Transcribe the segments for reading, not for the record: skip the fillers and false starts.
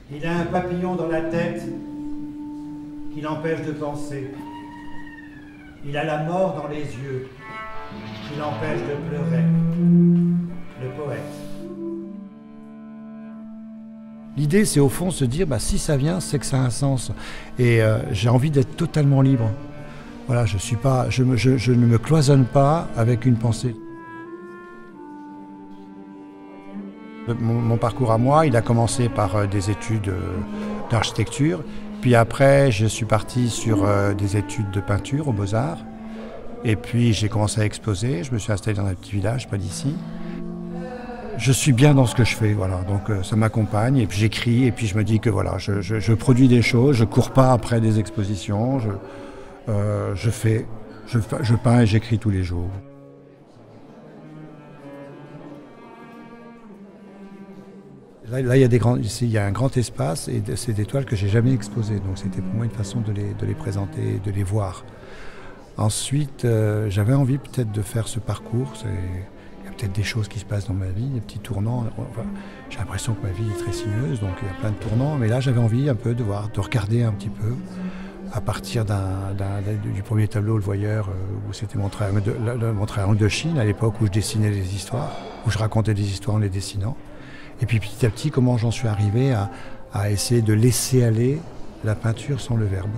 Il a un papillon dans la tête qui l'empêche de penser. Il a la mort dans les yeux qui l'empêche de pleurer. Le poète. L'idée, c'est au fond se dire, si ça vient, c'est que ça a un sens. Et j'ai envie d'être totalement libre. Voilà, je ne me cloisonne pas avec une pensée. Mon parcours à moi, il a commencé par des études d'architecture. Puis après, je suis parti sur des études de peinture aux Beaux-Arts. Et puis, j'ai commencé à exposer. Je me suis installé dans un petit village, pas d'ici. Je suis bien dans ce que je fais, voilà. Donc ça m'accompagne. Et puis j'écris. Et puis je me dis que voilà, je produis des choses. Je cours pas après des expositions. Je peins et j'écris tous les jours. Là, il y a un grand espace et c'est des toiles que j'ai jamais exposées. Donc c'était pour moi une façon de les présenter, de les voir. Ensuite, j'avais envie peut-être de faire ce parcours. Il y a peut-être des choses qui se passent dans ma vie, des petits tournants. Enfin, j'ai l'impression que ma vie est très sinueuse, donc il y a plein de tournants. Mais là, j'avais envie un peu de regarder un petit peu à partir du premier tableau, Le Voyeur, où c'était mon triangle de Chine, à l'époque où je dessinais des histoires, où je racontais des histoires en les dessinant. Et puis petit à petit, comment j'en suis arrivé à essayer de laisser aller la peinture sans le verbe.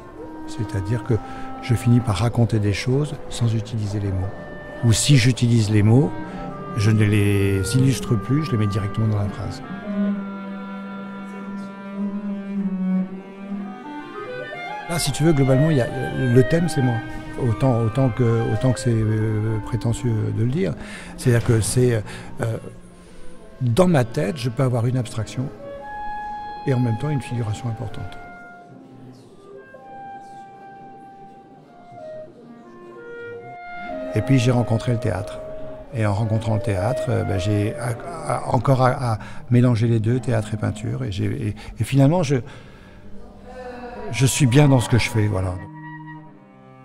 C'est-à-dire que je finis par raconter des choses sans utiliser les mots. Ou si j'utilise les mots, je ne les illustre plus, je les mets directement dans la phrase. Là, si tu veux, globalement, le thème, c'est moi. Autant que c'est prétentieux de le dire. C'est-à-dire que c'est... dans ma tête, je peux avoir une abstraction et en même temps une figuration importante. Et puis j'ai rencontré le théâtre. Et en rencontrant le théâtre, j'ai encore à mélanger les deux, théâtre et peinture. Et finalement, je suis bien dans ce que je fais, voilà.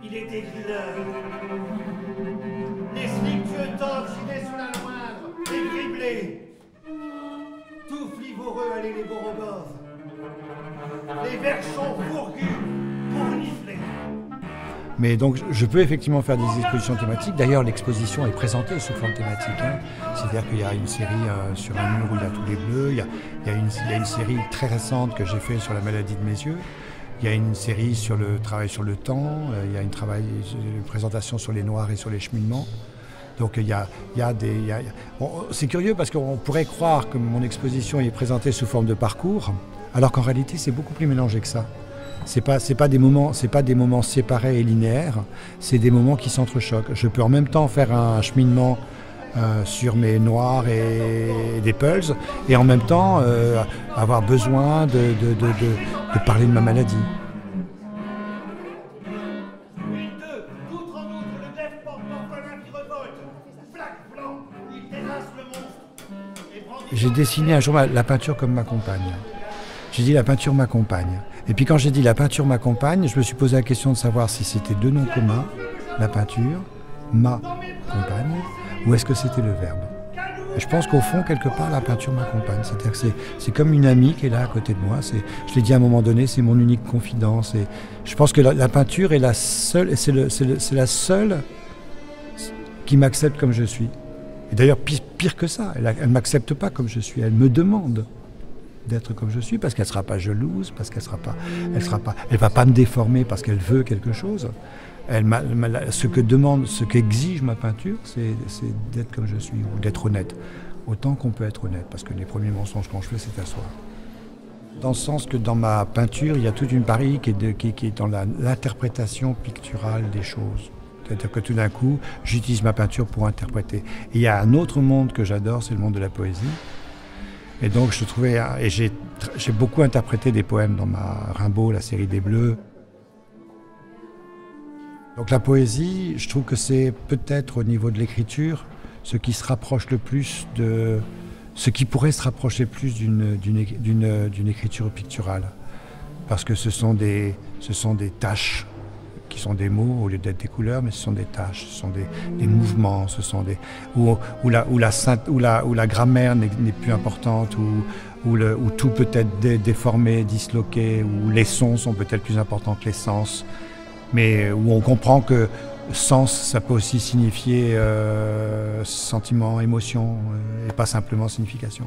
Il est dégrideur. Les slictueux torts gilets sous la moindre, les criblés. Tout flivoreux allez les Borogov. Les verchons fourgus pour nifler. Mais donc je peux effectivement faire des expositions thématiques. D'ailleurs, l'exposition est présentée sous forme thématique. C'est-à-dire qu'il y a une série sur un mur où il y a tous les bleus. Il y a une série très récente que j'ai faite sur la maladie de mes yeux. Il y a une série sur le travail sur le temps. Il y a une présentation sur les noirs et sur les cheminements. Donc c'est curieux parce qu'on pourrait croire que mon exposition est présentée sous forme de parcours, alors qu'en réalité c'est beaucoup plus mélangé que ça. C'est pas des moments séparés et linéaires, c'est des moments qui s'entrechoquent. Je peux en même temps faire un cheminement sur mes noirs et des pulses, et en même temps avoir besoin de parler de ma maladie. J'ai dessiné un jour la peinture comme ma compagne. J'ai dit la peinture m'accompagne. Et puis quand j'ai dit la peinture m'accompagne, je me suis posé la question de savoir si c'était deux noms communs, la peinture, ma compagne, ou est-ce que c'était le verbe. Et je pense qu'au fond, quelque part, la peinture m'accompagne. C'est-à-dire que c'est comme une amie qui est là à côté de moi. Je l'ai dit à un moment donné, c'est mon unique confidence. Et je pense que la peinture est la seule, c'est la seule qui m'accepte comme je suis. Et d'ailleurs, pire que ça, elle ne m'accepte pas comme je suis, elle me demande d'être comme je suis, parce qu'elle ne sera pas jalouse, parce qu'elle va pas me déformer parce qu'elle veut quelque chose. Ce qu'exige ma peinture, c'est d'être comme je suis, ou d'être honnête. Autant qu'on peut être honnête, parce que les premiers mensonges qu'on fait, c'est à soi. Dans le sens que dans ma peinture, il y a toute une partie qui est dans l'interprétation picturale des choses. C'est-à-dire que tout d'un coup, j'utilise ma peinture pour interpréter. Et il y a un autre monde que j'adore, c'est le monde de la poésie. Et donc j'ai beaucoup interprété des poèmes dans ma Rimbaud, la série des Bleus. Donc la poésie, je trouve que c'est peut-être au niveau de l'écriture ce qui se rapproche le plus de ce qui pourrait se rapprocher plus d'une écriture picturale, parce que ce sont des tâches qui sont des mots au lieu d'être des couleurs, mais ce sont des tâches, ce sont des mouvements, ce sont où la grammaire n'est plus importante, où tout peut être déformé, disloqué, où les sons sont peut-être plus importants que les sens, mais où on comprend que sens, ça peut aussi signifier sentiment, émotion, et pas simplement signification.